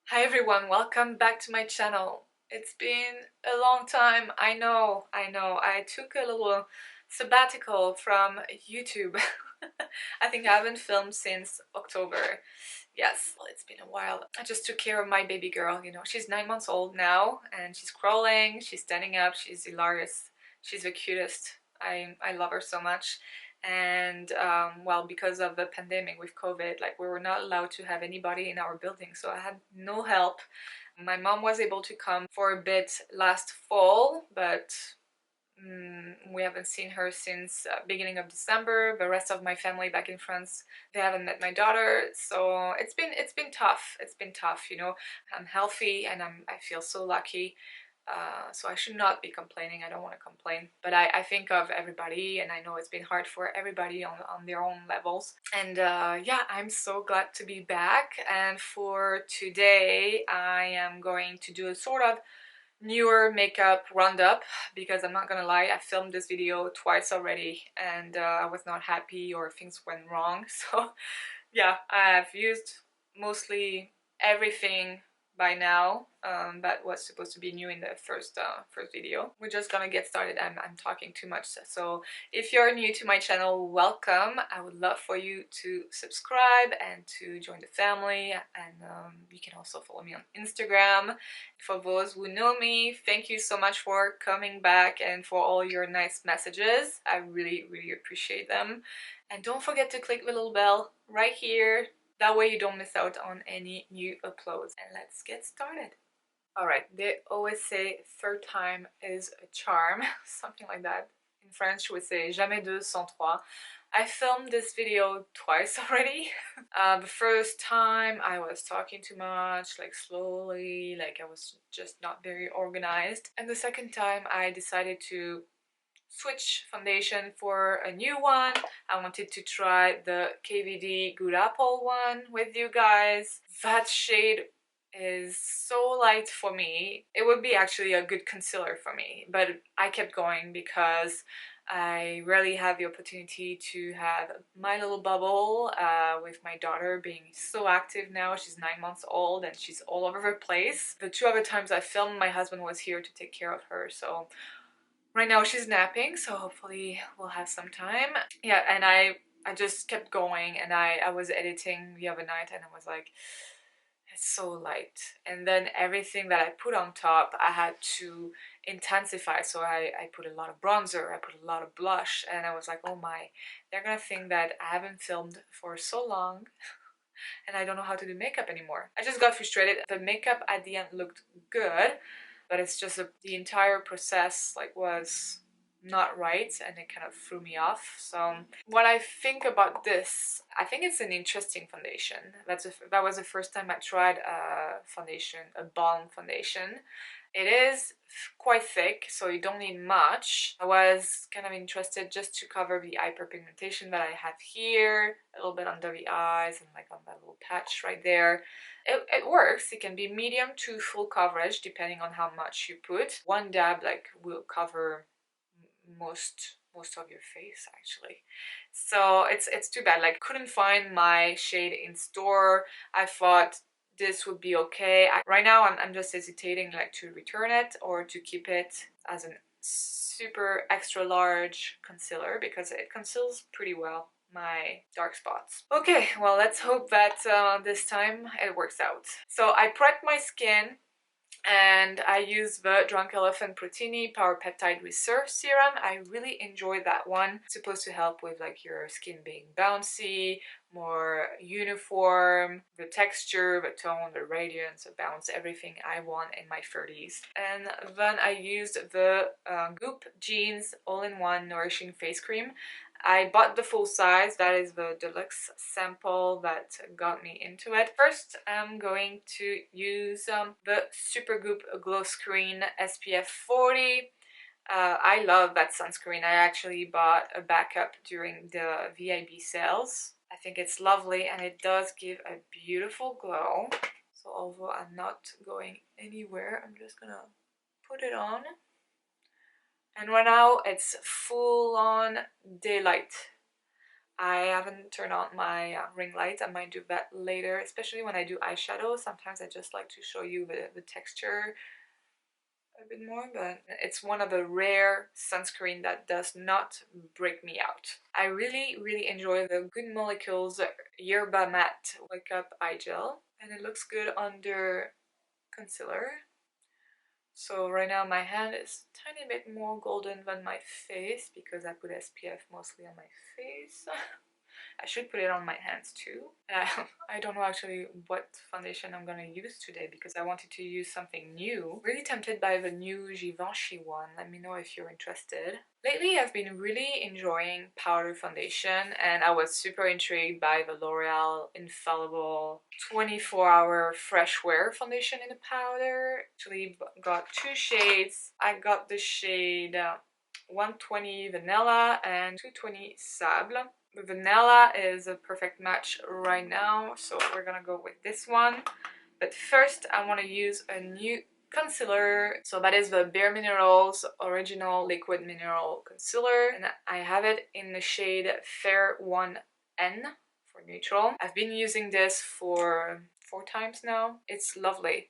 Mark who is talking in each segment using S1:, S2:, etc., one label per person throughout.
S1: Hi everyone, welcome back to my channel. It's been a long time, I know. I took a little sabbatical from YouTube. I think I haven't filmed since October. Yes, well, it's been a while. I just took care of my baby girl, you know. She's 9 months old now and she's crawling, she's standing up, she's hilarious. She's the cutest. I love her so much. And well, because of the pandemic with COVID, like we were not allowed to have anybody in our building, so I had no help. My mom was able to come for a bit last fall, but we haven't seen her since beginning of December. The rest of my family back in France, they haven't met my daughter, so it's been tough. It's been tough, you know. I'm healthy and I feel so lucky. So I should not be complaining. I don't want to complain, but I think of everybody, and I know it's been hard for everybody on their own levels. And yeah, I'm so glad to be back. And for today, I am going to do a sort of newer makeup roundup, because I'm not gonna lie, I filmed this video twice already and I was not happy or things went wrong. So yeah, I've used mostly everything by now that was supposed to be new in the first video. We're just gonna get started. I'm talking too much, so if you're new to my channel, welcome. I would love for you to subscribe and to join the family, and you can also follow me on Instagram. For those who know me, thank you so much for coming back and for all your nice messages. I really appreciate them. And don't forget to click the little bell right here. That way you don't miss out on any new uploads. And let's get started. Alright, they always say third time is a charm, something like that. In French we say jamais deux sans trois. I filmed this video twice already. The first time I was talking too much, like slowly, like I was just not very organized. And the second time I decided to switch foundation for a new one. I wanted to try the KVD Good Apple one with you guys. That shade is so light for me. It would be actually a good concealer for me, but I kept going because I rarely have the opportunity to have my little bubble with my daughter being so active now. She's 9 months old and she's all over the place. The two other times I filmed, my husband was here to take care of her, so right now she's napping, so hopefully we'll have some time. Yeah, and I just kept going, and I was editing the other night and I was like, it's so light. And then everything that I put on top I had to intensify, so I put a lot of bronzer, I put a lot of blush, and I was like, oh my, they're gonna think that I haven't filmed for so long and I don't know how to do makeup anymore. I just got frustrated. The makeup at the end looked good, but it's just the entire process like was not right, and it kind of threw me off. So what I think about this, I think it's an interesting foundation. That was the first time I tried a foundation, a balm foundation. It is quite thick, so you don't need much. I was kind of interested just to cover the hyperpigmentation that I have here, a little bit under the eyes and like on that little patch right there. It works. It can be medium to full coverage depending on how much you put. One dab like will cover most of your face actually. So it's too bad. Like, couldn't find my shade in store. I thought this would be okay. Right now I'm just hesitating like to return it or to keep it as a super extra large concealer, because it conceals pretty well my dark spots. Okay, well, let's hope that this time it works out. So I prepped my skin and I use the Drunk Elephant Protini Power Peptide Reserve Serum. I really enjoy that one. It's supposed to help with like your skin being bouncy, more uniform, the texture, the tone, the radiance, the bounce, everything I want in my 30s. And then I used the Goop Jeans All-in-One Nourishing Face Cream. I bought the full size, that is the deluxe sample that got me into it. First, I'm going to use the Supergoop Glow Screen SPF 40. I love that sunscreen. I actually bought a backup during the VIB sales. I think it's lovely and it does give a beautiful glow. So although I'm not going anywhere, I'm just gonna put it on. And right now it's full on daylight. I haven't turned on my ring light. I might do that later, especially when I do eyeshadow. Sometimes I just like to show you the texture a bit more, but it's one of the rare sunscreen that does not break me out. I really enjoy the Good Molecules Yerba Matte Wake Up Eye Gel, and it looks good under concealer. So right now my hand is a tiny bit more golden than my face because I put SPF mostly on my face. I should put it on my hands too. I don't know actually what foundation I'm gonna use today because I wanted to use something new. Really tempted by the new Givenchy one. Let me know if you're interested. Lately I've been really enjoying powder foundation, and I was super intrigued by the L'Oreal Infallible 24-hour fresh wear foundation in a powder. Actually got two shades. I got the shade 120 Vanilla and 220 Sable. The vanilla is a perfect match right now, so we're gonna go with this one. But first I want to use a new concealer. So that is the bareMinerals Original Liquid Mineral Concealer, and I have it in the shade Fair 1N for neutral. I've been using this for 4 times now. It's lovely.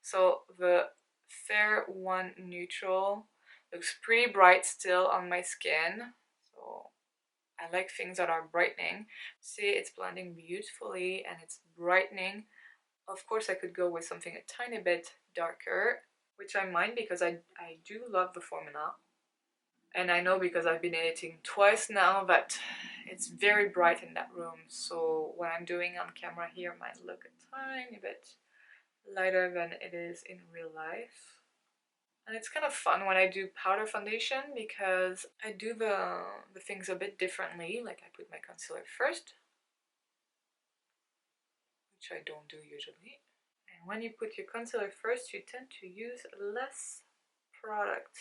S1: So the Fair 1 Neutral looks pretty bright still on my skin. So I like things that are brightening. See, it's blending beautifully and it's brightening. Of course, I could go with something a tiny bit darker, which I mind because I do love the formula. And I know because I've been editing twice now that it's very bright in that room. So what I'm doing on camera here might look a tiny bit lighter than it is in real life. And it's kind of fun when I do powder foundation because I do the things a bit differently. Like I put my concealer first, which I don't do usually. And when you put your concealer first, you tend to use less product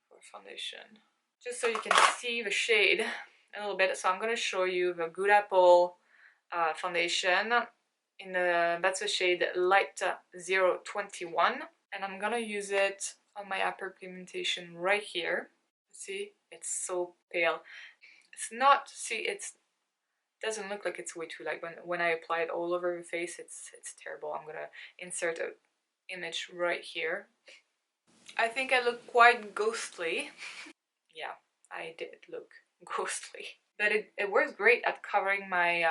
S1: for foundation. Just so you can see the shade a little bit. So I'm going to show you the Good Apple foundation. That's the shade Light 021. And I'm gonna use it on my upper pigmentation right here. See, it's so pale. It's not, see, it doesn't look like it's way too light. When I apply it all over the face, it's terrible. I'm gonna insert an image right here. I think I look quite ghostly. Yeah, I did look ghostly. But it works great at covering my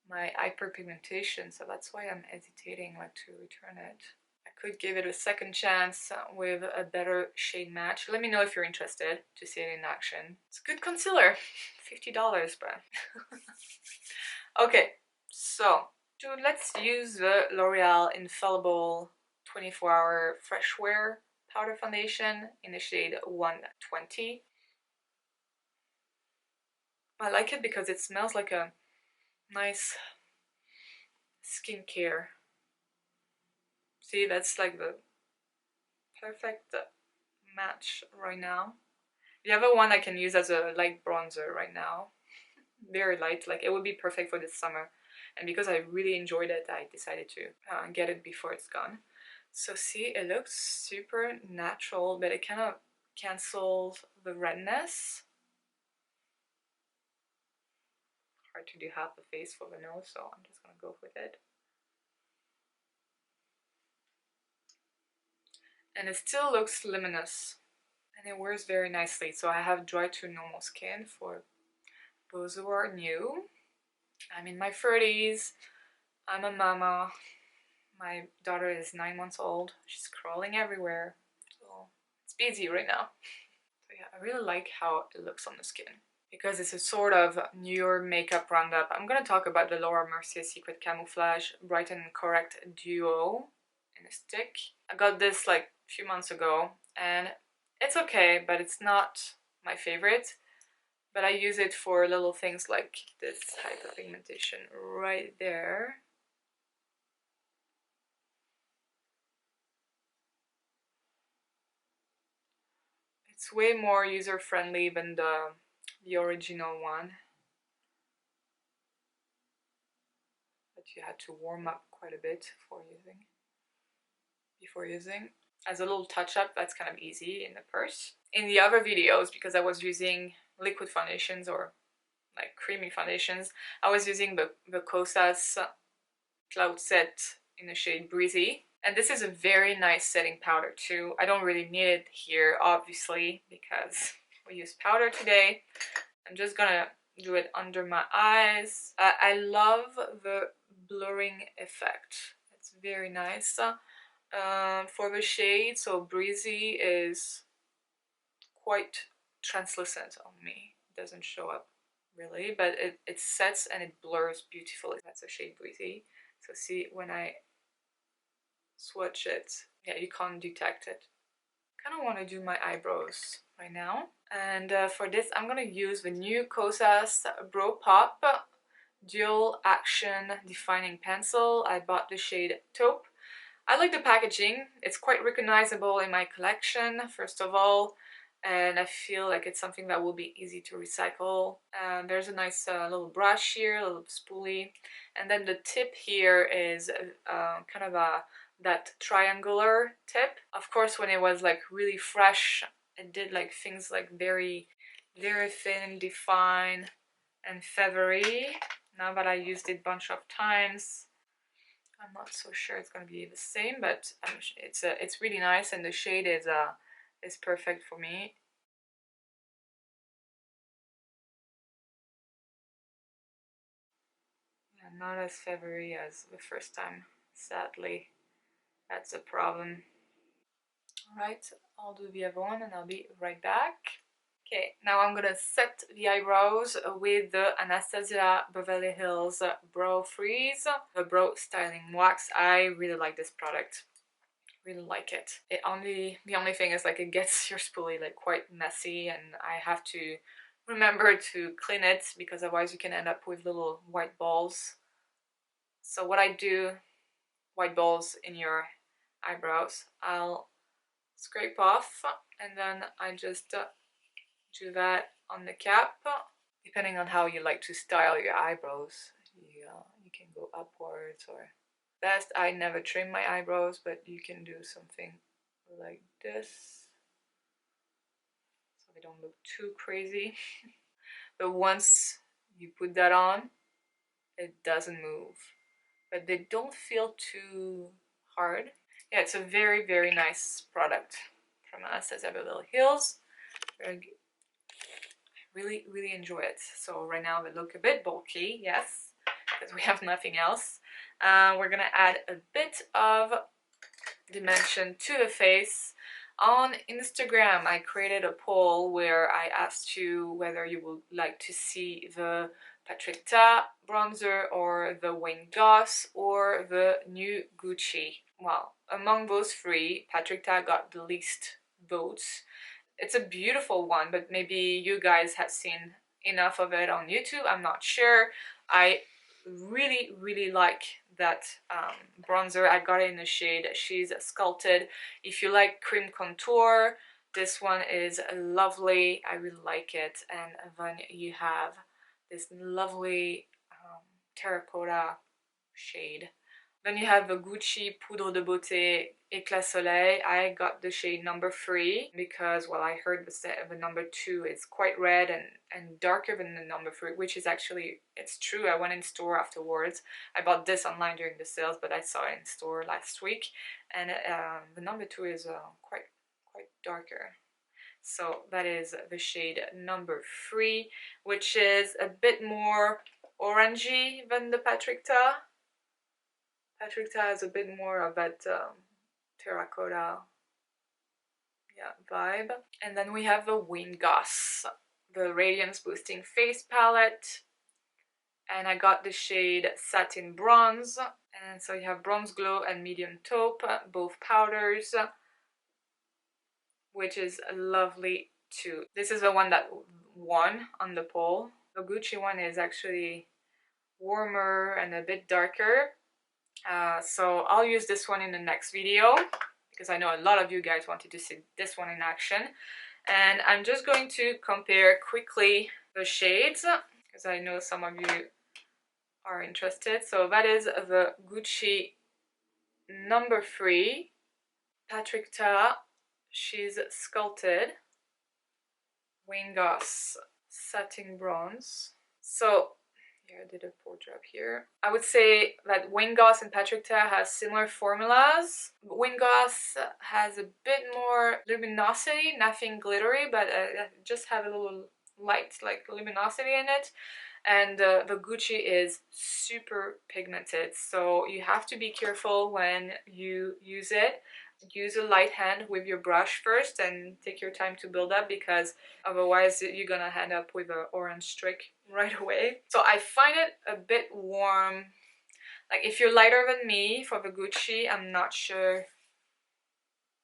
S1: my hyperpigmentation, so that's why I'm hesitating like to return it. I could give it a second chance with a better shade match. Let me know if you're interested to see it in action. It's a good concealer. $50, but okay, so let's use the L'Oreal Infallible 24-hour Fresh Wear Powder Foundation in the shade 120. I like it because it smells like a nice skincare. See, that's like the perfect match right now. The other one I can use as a light bronzer right now. Very light, like it would be perfect for this summer. And because I really enjoyed it, I decided to get it before it's gone. So see, it looks super natural, but it kind of cancels the redness. Hard to do half the face for the nose, so I'm just gonna go with it. And it still looks luminous. And it wears very nicely. So I have dry to normal skin for those who are new. I'm in my 30s. I'm a mama. My daughter is 9 months old. She's crawling everywhere. So it's busy right now. So yeah, I really like how it looks on the skin. Because it's a sort of newer makeup roundup. I'm going to talk about the Mercier Secret Camouflage Brighten Correct Duo in a stick. I got this like a few months ago and it's okay, but it's not my favorite. But I use it for little things like this hyperpigmentation right there. It's way more user-friendly than the original one. But you had to warm up quite a bit before using. As a little touch-up, that's kind of easy in the purse. In the other videos, because I was using liquid foundations or like creamy foundations, I was using the Kosas Cloud Set in the shade Breezy. And this is a very nice setting powder too. I don't really need it here, obviously, because we use powder today. I'm just gonna do it under my eyes. I love the blurring effect. It's very nice. For the shade, so Breezy is quite translucent on me. It doesn't show up really, but it sets and it blurs beautifully. That's the shade Breezy. So see, when I swatch it, yeah, you can't detect it. Kind of want to do my eyebrows right now, and for this I'm gonna use the new Kosas Brow Pop Dual Action Defining Pencil. I bought the shade Taupe. I like the packaging. It's quite recognizable in my collection, first of all, and I feel like it's something that will be easy to recycle. There's a nice little brush here, a little spoolie, and then the tip here is kind of that triangular tip. Of course, when it was like really fresh, it did like things like very thin, defined, and feathery. Now that I used it a bunch of times, I'm not so sure it's gonna be the same, but it's really nice, and the shade is perfect for me. And not as feathery as the first time, sadly. That's a problem. Alright, I'll do the other one and I'll be right back. Okay, now I'm gonna set the eyebrows with the Anastasia Beverly Hills Brow Freeze, the Brow Styling Wax. I really like this product. Really like it. The only thing is like it gets your spoolie like quite messy, and I have to remember to clean it because otherwise you can end up with little white balls. So what I do, white balls in your eyebrows, I'll scrape off and then I just do that on the cap. Depending on how you like to style your eyebrows, you can go upwards or best. I never trim my eyebrows, but you can do something like this so they don't look too crazy. But once you put that on, it doesn't move, but they don't feel too hard. Yeah, it's a very nice product from Anastasia Beverly Hills. Really enjoy it. So right now they look a bit bulky, yes, because we have nothing else. We're gonna add a bit of dimension to the face. On Instagram, I created a poll where I asked you whether you would like to see the Patrick bronzer or the Wayne Goss or the new Gucci. Well, among those three, Patrick got the least votes. It's a beautiful one, but maybe you guys have seen enough of it on YouTube. I'm not sure. I really like that bronzer. I got it in the shade She's Sculpted. If you like cream contour, this one is lovely. I really like it. And then you have this lovely terracotta shade. Then you have the Gucci Poudre de Beauté Eclat Soleil. I got the shade number 3 because, well, I heard the number 2 is quite red and darker than the number 3, which is actually, it's true. I went in store afterwards. I bought this online during the sales, but I saw it in store last week. And the number 2 is quite darker. So that is the shade number 3, which is a bit more orangey than the Patrick Ta. Patrick Ta has a bit more of that terracotta vibe. And then we have the Wayne Goss, the Radiance Boosting Face Palette. And I got the shade Satin Bronze. And so you have Bronze Glow and Medium Taupe, both powders, which is lovely too. This is the one that won on the poll. The Gucci one is actually warmer and a bit darker. So I'll use this one in the next video because I know a lot of you guys wanted to see this one in action. And I'm just going to compare quickly the shades because I know some of you are interested. So that is the Gucci number 3, Patrick Ta, She's Sculpted, Wayne Goss Satin Bronze. So here I did a Poudre up here. I would say that Wayne Goss and Patrick Ta has similar formulas. Wayne Goss has a bit more luminosity, nothing glittery, but just have a little light, like luminosity in it. And the Gucci is super pigmented, so you have to be careful when you use it. Use a light hand with your brush first and take your time to build up, because otherwise you're gonna end up with an orange streak right away. So I find it a bit warm. Like if you're lighter than me for the Gucci, I'm not sure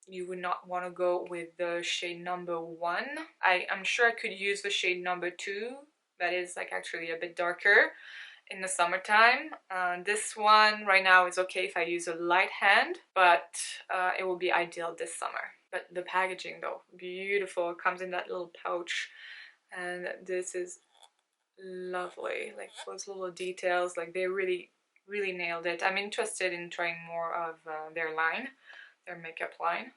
S1: you would not want to go with the shade number 1. I'm sure I could use the shade number 2, that is like actually a bit darker in the summertime. This one right now is okay if I use a light hand, but it will be ideal this summer. But the packaging though, beautiful. It comes in that little pouch, and this is lovely. Like those little details, like they really nailed it. I'm interested in trying more of their line, their makeup line,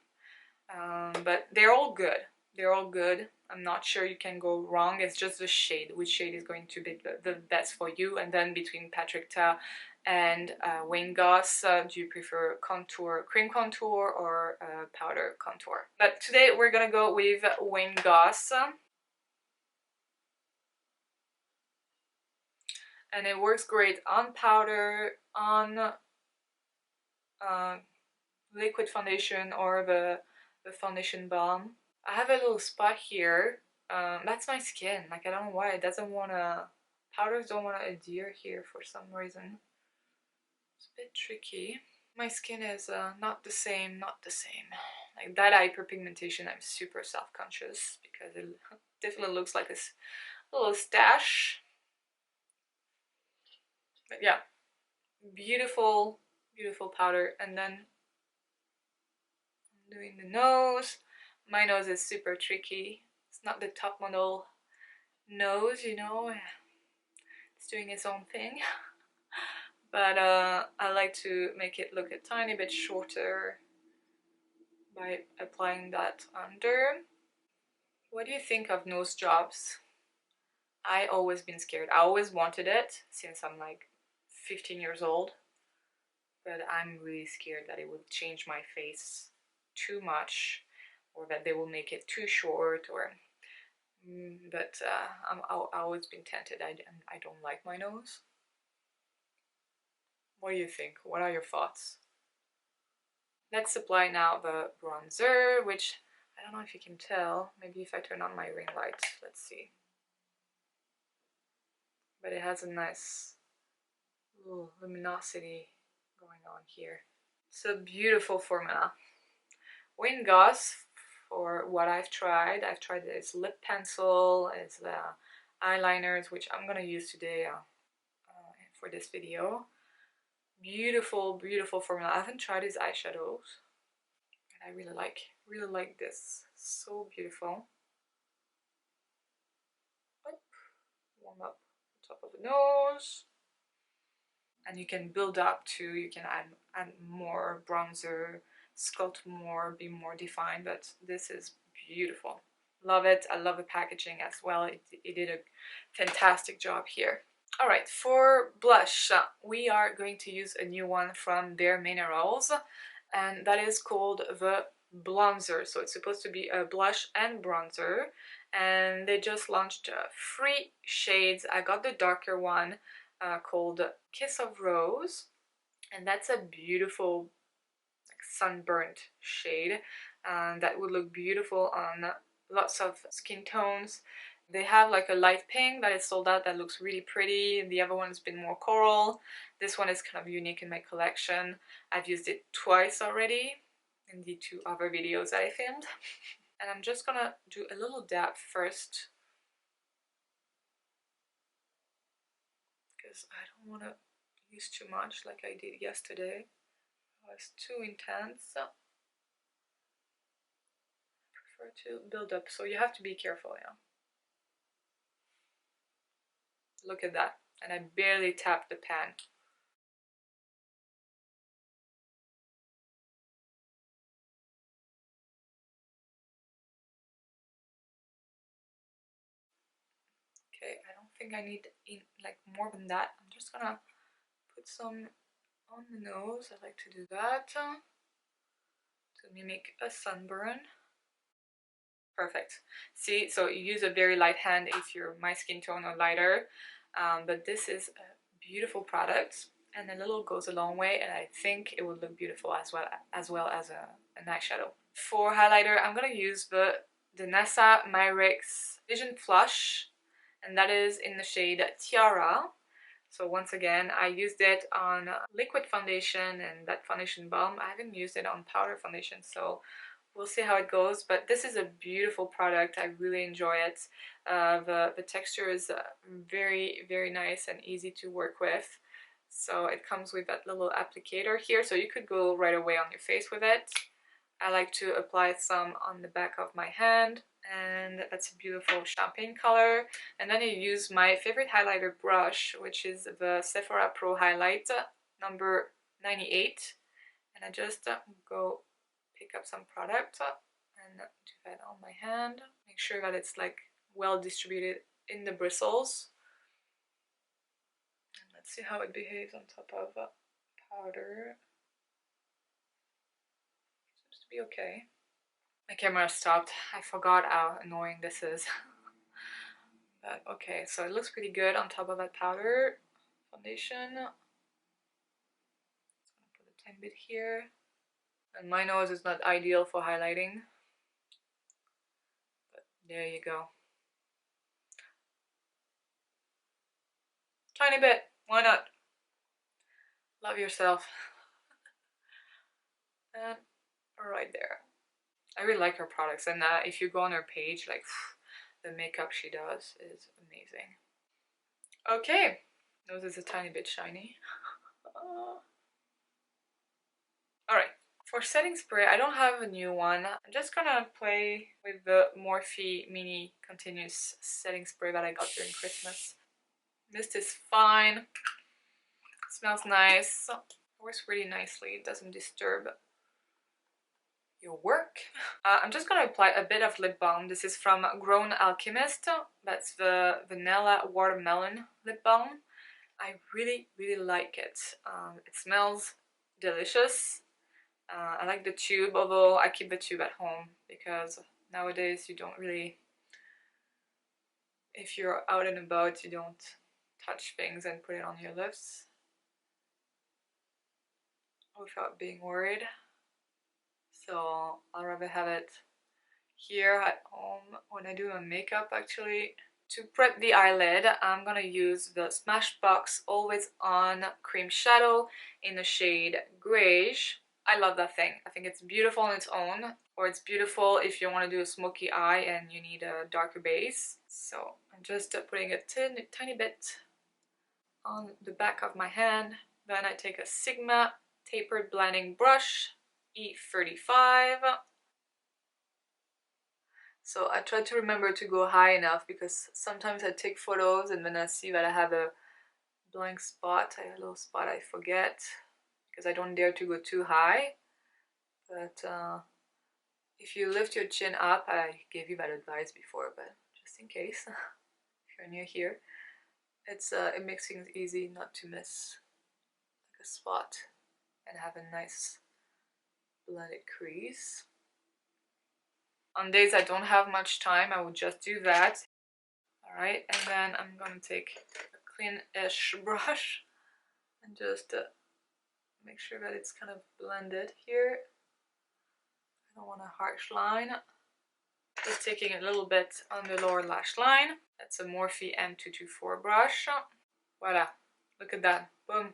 S1: but they're all good. They're all good. I'm not sure you can go wrong. It's just the shade, which shade is going to be the best for you. And then between Patrick Ta and Wayne Goss, do you prefer contour, cream contour, or powder contour? But today we're gonna go with Wayne Goss. And it works great on powder, on liquid foundation, or the foundation balm. I have a little spot here. That's my skin. Like I don't know why it doesn't want to, powders don't want to adhere here for some reason. It's a bit tricky. My skin is not the same. Like that hyperpigmentation, I'm super self-conscious because it definitely looks like a little stash. But yeah, beautiful powder. And then I'm doing the nose. My nose is super tricky. It's not the top model nose, you know. It's doing its own thing. But I like to make it look a tiny bit shorter by applying that under. What do you think of nose jobs? I always been scared. I always wanted it since I'm like 15 years old. But I'm really scared that it will change my face too much, or that they will make it too short, or but I've always been tempted. I don't like my nose. What do you think? What are your thoughts? Let's apply now the bronzer, which I don't know if you can tell. Maybe if I turn on my ring light, let's see. But it has a nice little luminosity going on here. It's a beautiful formula. Wayne Goss, for what I've tried this lip pencil, it's the eyeliners, which I'm gonna use today for this video. Beautiful formula. I haven't tried his eyeshadows, and I really like this. So beautiful. Warm up the top of the nose, and you can build up to, you can add more bronzer, sculpt more, be more defined, but this is beautiful. Love it. I love the packaging as well. It did a fantastic job here. Alright, for blush, we are going to use a new one from bareMinerals, and that is called the Blonzer. So it's supposed to be a blush and bronzer, and they just launched 3 shades. I got the darker one called Kiss of Rose, and that's a beautiful sunburnt shade, and that would look beautiful on lots of skin tones. They have like a light pink that is sold out that looks really pretty. The other one has been more coral. This one is kind of unique in my collection. I've used it twice already in the 2 other videos that I filmed. And I'm just gonna do a little dab first, because I don't want to use too much like I did yesterday. It was too intense. I prefer to build up, so you have to be careful, yeah. Look at that, and I barely tapped the pan. think I need like more than that. I'm just gonna put some on the nose. I like to do that to mimic a sunburn. Perfect. See, so you use a very light hand if you're my skin tone or lighter, but this is a beautiful product, and a little goes a long way, and I think it would look beautiful as well as an eyeshadow. For highlighter, I'm gonna use the DANESSA MYRICKS Vision Flush, and that is in the shade Tiara. So once again, I used it on liquid foundation and that foundation balm. I haven't used it on powder foundation, so we'll see how it goes. But this is a beautiful product. I really enjoy it. The texture is very, very nice and easy to work with. So it comes with that little applicator here, so you could go right away on your face with it. I like to apply some on the back of my hand, and that's a beautiful champagne color. And then I use my favorite highlighter brush, which is the Sephora Pro Highlighter number 98, and I just go pick up some product and do that on my hand. Make sure that it's like well distributed in the bristles. And let's see how it behaves on top of powder. Seems to be okay. My camera stopped. I forgot how annoying this is. But okay, so it looks pretty good on top of that powder foundation. Just gonna put a tiny bit here. And my nose is not ideal for highlighting, but there you go. Tiny bit, why not? Love yourself. And right there. I really like her products, and if you go on her page, like the makeup she does is amazing. Okay, nose is a tiny bit shiny. Alright, for setting spray, I don't have a new one. I'm just gonna play with the Morphe Mini Continuous Setting Spray that I got during Christmas. Mist is fine. It smells nice. It works really nicely. It doesn't disturb your work. I'm just gonna apply a bit of lip balm. This is from Grown Alchemist. That's the Vanilla Watermelon lip balm. I really, really like it. It smells delicious. I like the tube, although I keep the tube at home because nowadays you don't really, if you're out and about, you don't touch things and put it on your lips without being worried. So I'd rather have it here at home when I do my makeup. Actually, to prep the eyelid, I'm gonna use the Smashbox Always On Cream Shadow in the shade Greige. I love that thing. I think it's beautiful on its own, or it's beautiful if you want to do a smoky eye and you need a darker base. So I'm just putting a tiny bit on the back of my hand. Then I take a Sigma tapered blending brush, E35. So I try to remember to go high enough because sometimes I take photos and then I see that I have a blank spot, I have a little spot I forget because I don't dare to go too high. But if you lift your chin up, I gave you that advice before, but just in case, if you're near here, it makes things easy not to miss like a spot and have a nice blended crease. On days I don't have much time, I would just do that. Alright, and then I'm going to take a clean-ish brush and just make sure that it's kind of blended here. I don't want a harsh line. Just taking a little bit on the lower lash line. That's a Morphe M224 brush. Voila, look at that, boom.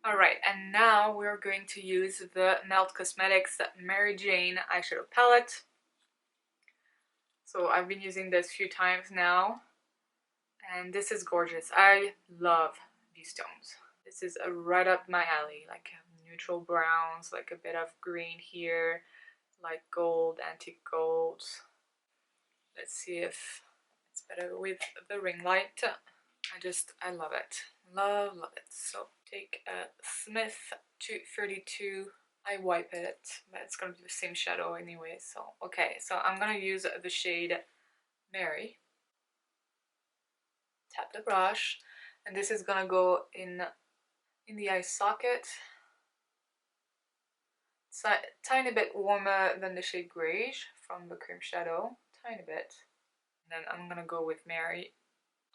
S1: Alright, and now we're going to use the Melt Cosmetics Mary Jane eyeshadow palette. So I've been using this a few times now, and this is gorgeous. I love these tones. This is right up my alley, like neutral browns, like a bit of green here, light gold, antique golds. Let's see if it's better with the ring light. I love it. Love it. So take a Smith 232. I wipe it, but it's gonna be the same shadow anyway. So okay, so I'm gonna use the shade Mary. Tap the brush, and this is gonna go in the eye socket. It's a tiny bit warmer than the shade Greige from the Cream Shadow, tiny bit. And then I'm gonna go with Mary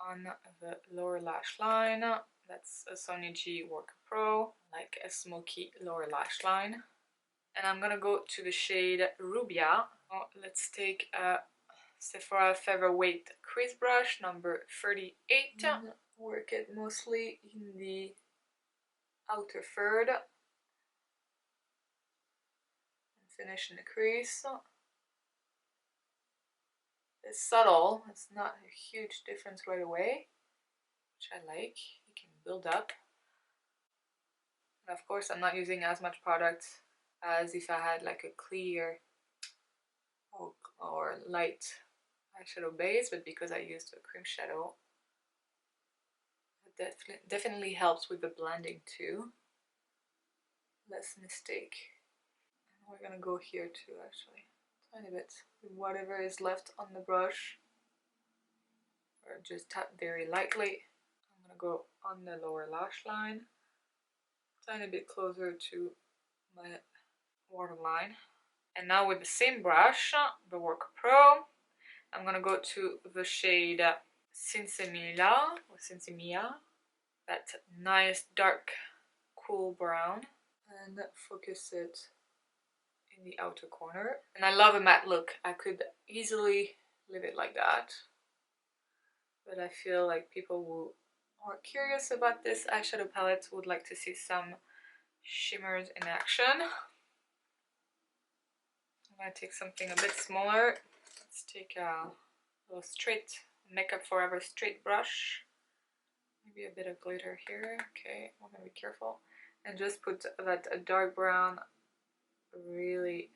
S1: on the lower lash line. That's a Sonia G Worker Pro, like a smoky lower lash line. And I'm gonna go to the shade Rubia. Let's take a Sephora Featherweight Crease Brush number 38. Work it mostly in the outer third. And finish in the crease. It's subtle, it's not a huge difference right away, which I like. You can build up. And of course, I'm not using as much product as if I had like a clear or light eyeshadow base, but because I used a cream shadow, it definitely helps with the blending too. Less mistake. And we're gonna go here too, actually, tiny bit with whatever is left on the brush, or just tap very lightly. I'm gonna go on the lower lash line, tiny bit closer to my waterline. And now with the same brush, the Worker Pro, I'm gonna go to the shade Sinsemilla, or Sinsemilla, that nice dark cool brown, and focus it in the outer corner. And I love a matte look. I could easily leave it like that, but I feel like people who are curious about this eyeshadow palette would like to see some shimmers in action. I'm gonna take something a bit smaller. Let's take a little straight Makeup Forever straight brush. Maybe a bit of glitter here. Okay, I'm gonna be careful. And just put that dark brown really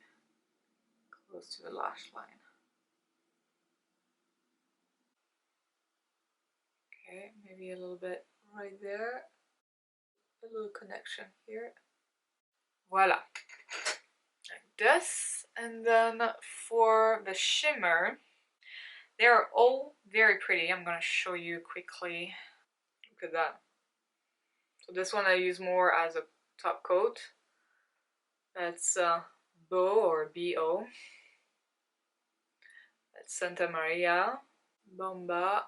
S1: close to the lash line. Okay, maybe a little bit right there. A little connection here. Voila. Like this. And then for the shimmer, they're all very pretty. I'm gonna show you quickly. Look at that. So this one I use more as a top coat. That's Bo or B-O. That's Santa Maria, Bomba,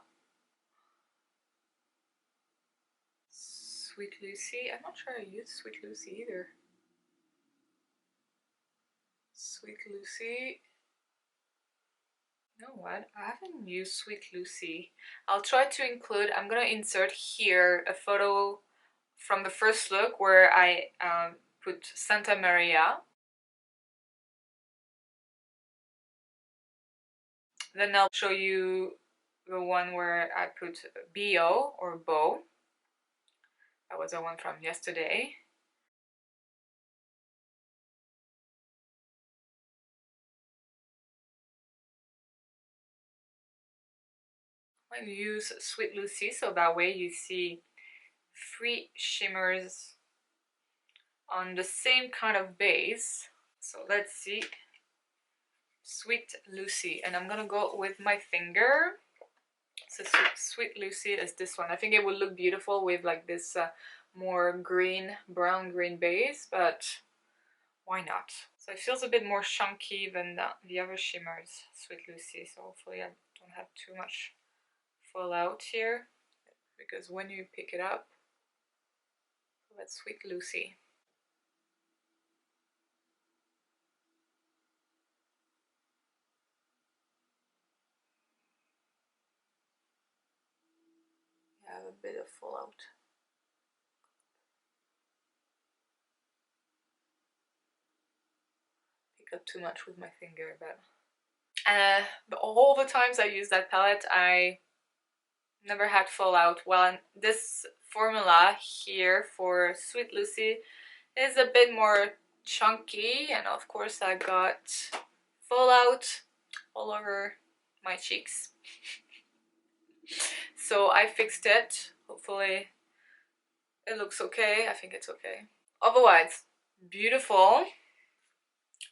S1: Sweet Lucy. I'm not sure I used Sweet Lucy either. Sweet Lucy. You know what? I haven't used Sweet Lucy. I'll try to include, I'm gonna insert here a photo from the first look where I put Santa Maria. Then I'll show you the one where I put B-O or Bo. That was the one from yesterday. I'm going to use Sweet Lucy so that way you see 3 shimmers on the same kind of base. So let's see. Sweet Lucy, and I'm gonna go with my finger. So Sweet Lucy is this one. I think it would look beautiful with like this more green, brown green base, but why not? So it feels a bit more chunky than the other shimmers, Sweet Lucy, so hopefully I don't have too much fallout here, because when you pick it up, that's Sweet Lucy. I have a bit of fallout. Pick up too much with my finger, but all the times I use that palette, I never had fallout. Well, this formula here for Sweet Lucy is a bit more chunky, and of course I got fallout all over my cheeks. So I fixed it. Hopefully it looks okay. I think it's okay. Otherwise, beautiful.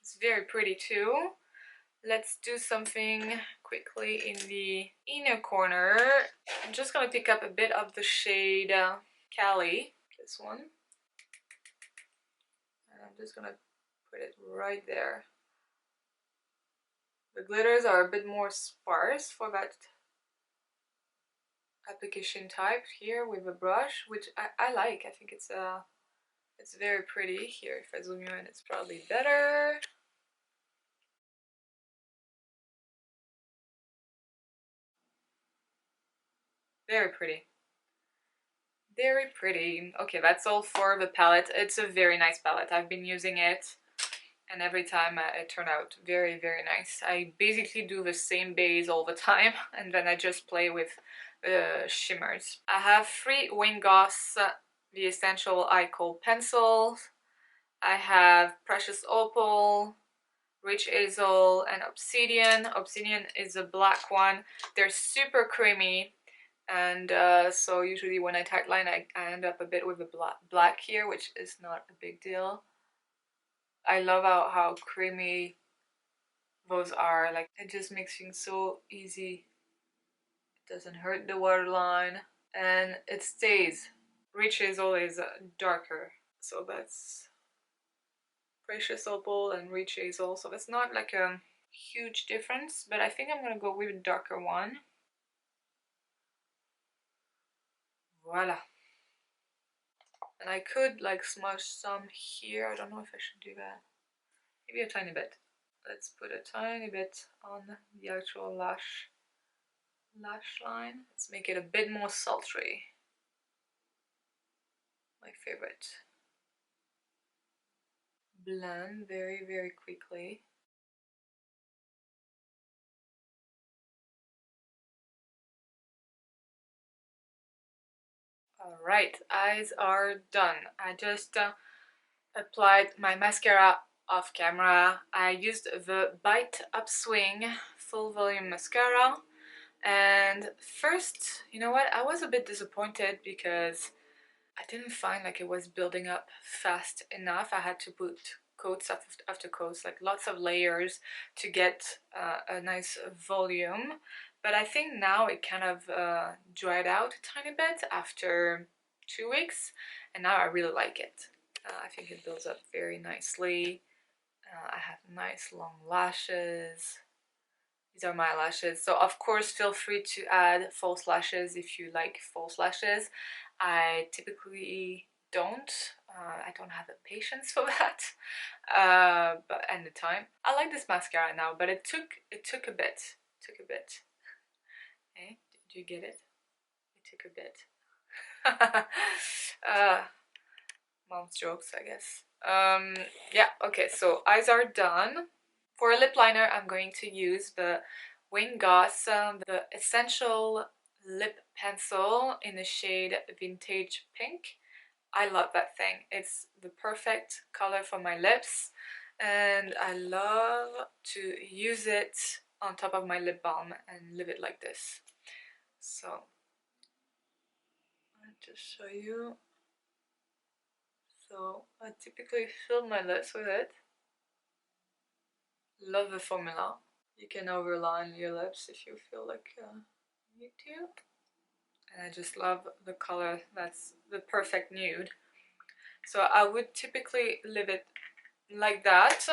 S1: It's very pretty too. Let's do something quickly in the inner corner. I'm just gonna pick up a bit of the shade Cali, this one, and I'm just gonna put it right there. The glitters are a bit more sparse for that application type here with a brush, which I like. I think it's very pretty. Here, if I zoom you in, it's probably better. Very pretty. Very pretty. Okay, that's all for the palette. It's a very nice palette. I've been using it, and every time it turned out very, very nice. I basically do the same base all the time, and then I just play with the shimmers. I have 3 wing goss, the essential eye kohl pencils. I have Precious Opal, Rich Hazel, and Obsidian. Obsidian is a black one. They're super creamy, and so usually when I tightline, I end up a bit with a black here, which is not a big deal. I love how creamy those are. Like, it just makes things so easy. It doesn't hurt the waterline, and it stays. Rich Hazel is darker, so that's Precious Opal and Rich Hazel, so it's not like a huge difference, but I think I'm gonna go with a darker one. Voila. And I could like smudge some here. I don't know if I should do that. Maybe a tiny bit. Let's put a tiny bit on the actual lash line. Let's make it a bit more sultry. My favorite. Blend very, very quickly. Alright, eyes are done. I just applied my mascara off camera. I used the Bite Upswing Full Volume Mascara. And first, you know what? I was a bit disappointed because I didn't find like it was building up fast enough. I had to put coats after coats, like lots of layers to get a nice volume. But I think now it kind of dried out a tiny bit after 2 weeks, and now I really like it. I think it builds up very nicely. I have nice long lashes. These are my lashes. So of course feel free to add false lashes if you like false lashes. I typically don't. I don't have the patience for that, and the time. I like this mascara now, but it took a bit. Eh? Did you get it? It took a bit. Mom's jokes, I guess. Yeah. Okay. So eyes are done. For a lip liner, I'm going to use the Wing Goss, the Essential Lip Pencil in the shade Vintage Pink. I love that thing. It's the perfect color for my lips, and I love to use it on top of my lip balm and leave it like this. So, I'll just show you. So, I typically fill my lips with it. Love the formula. You can overline your lips if you feel like you need to. And I just love the color. That's the perfect nude. So I would typically leave it like that,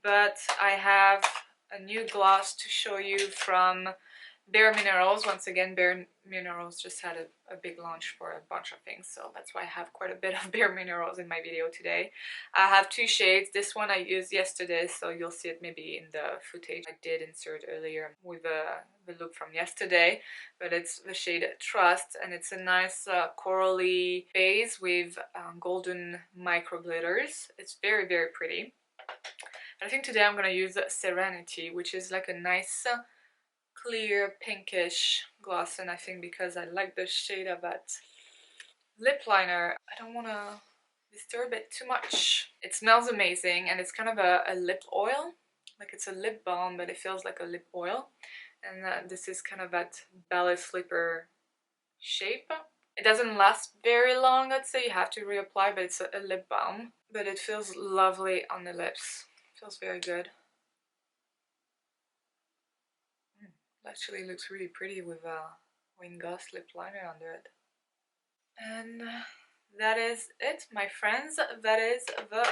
S1: but I have a new gloss to show you from bareMinerals. Once again, bareMinerals just had a big launch for a bunch of things, so that's why I have quite a bit of bareMinerals in my video today. I have 2 shades. This one I used yesterday, so you'll see it maybe in the footage I did insert earlier with the look from yesterday, but it's the shade Trust, and it's a nice corally base with golden micro glitters. It's very, very pretty. I think today I'm gonna use Serenity, which is like a nice clear pinkish gloss, and I think because I like the shade of that lip liner, I don't want to disturb it too much. It smells amazing, and it's kind of a lip oil, like it's a lip balm, but it feels like a lip oil. And this is kind of that ballet slipper shape. It doesn't last very long, let's say. You have to reapply, but it's a lip balm. But it feels lovely on the lips. It feels very good. It actually looks really pretty with a wing goss lip liner under it. And that is it, my friends. That is the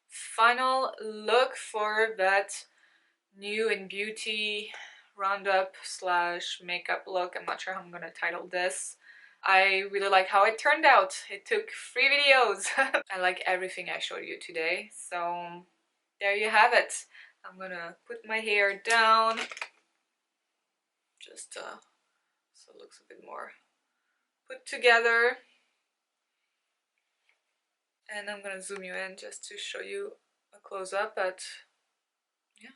S1: final look for that new in beauty roundup slash makeup look. I'm not sure how I'm gonna title this. I really like how it turned out. It took 3 videos. I like everything I showed you today. So there you have it. I'm gonna put my hair down just so it looks a bit more put together. And I'm gonna zoom you in just to show you a close-up, but yeah.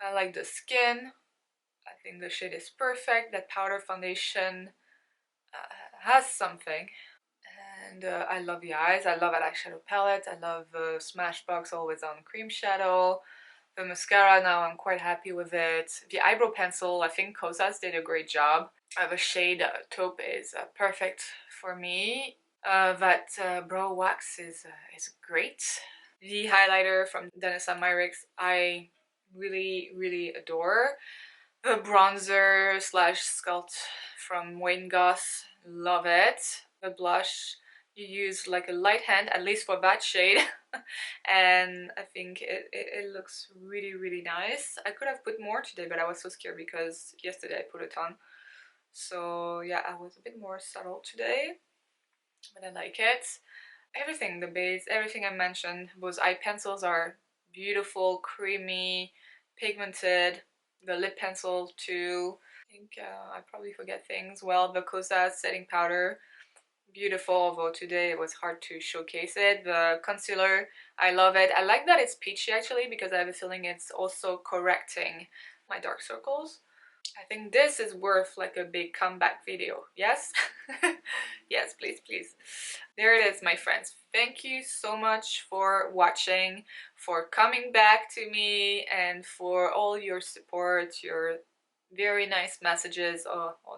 S1: I like the skin. I think the shade is perfect. That powder foundation has something. And I love the eyes. I love an eyeshadow palette. I love the Smashbox Always On Cream Shadow. The mascara, now I'm quite happy with it. The eyebrow pencil, I think Kosas did a great job. The shade Taupe is perfect for me. That brow wax is great. The highlighter from DANESSA MYRICKS I really adore. The bronzer slash Sculpt from Wayne Goss, love it. The blush, you use like a light hand, at least for that shade. And I think it looks really nice. I could have put more today, but I was so scared because yesterday I put a ton. So yeah, I was a bit more subtle today, but I like it. Everything, the base, everything I mentioned. Those eye pencils are beautiful, creamy, pigmented. The lip pencil too. I think I probably forget things. Well, the Kosas setting powder, beautiful, although today it was hard to showcase it. The concealer, I love it. I like that it's peachy actually, because I have a feeling it's also correcting my dark circles. I think this is worth like a big comeback video. Yes? Yes, please. There it is, my friends. Thank you so much for watching, for coming back to me, and for all your support, your very nice messages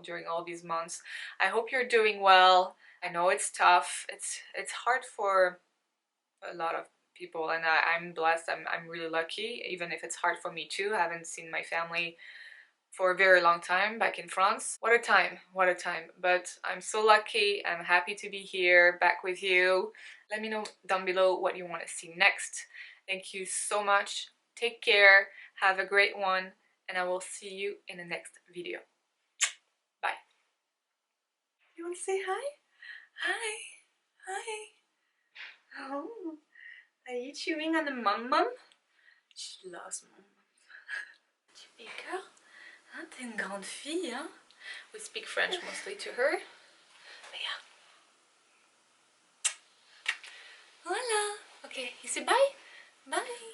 S1: during all these months. I hope you're doing well. I know it's tough. It's hard for a lot of people, and I'm blessed. I'm really lucky, even if it's hard for me too. I haven't seen my family for a very long time back in France. What a time, what a time. But I'm so lucky. I'm happy to be here back with you. Let me know down below what you want to see next. Thank you so much. Take care. Have a great one. And I will see you in the next video. Bye. You want to say hi? Hi. Hi. Oh. Are you chewing on the mum? She loves mum. Tu big girl? Hein, t'es une grande fille, hein? We speak French mostly to her. But yeah. Voila. Okay, you say bye? Bye.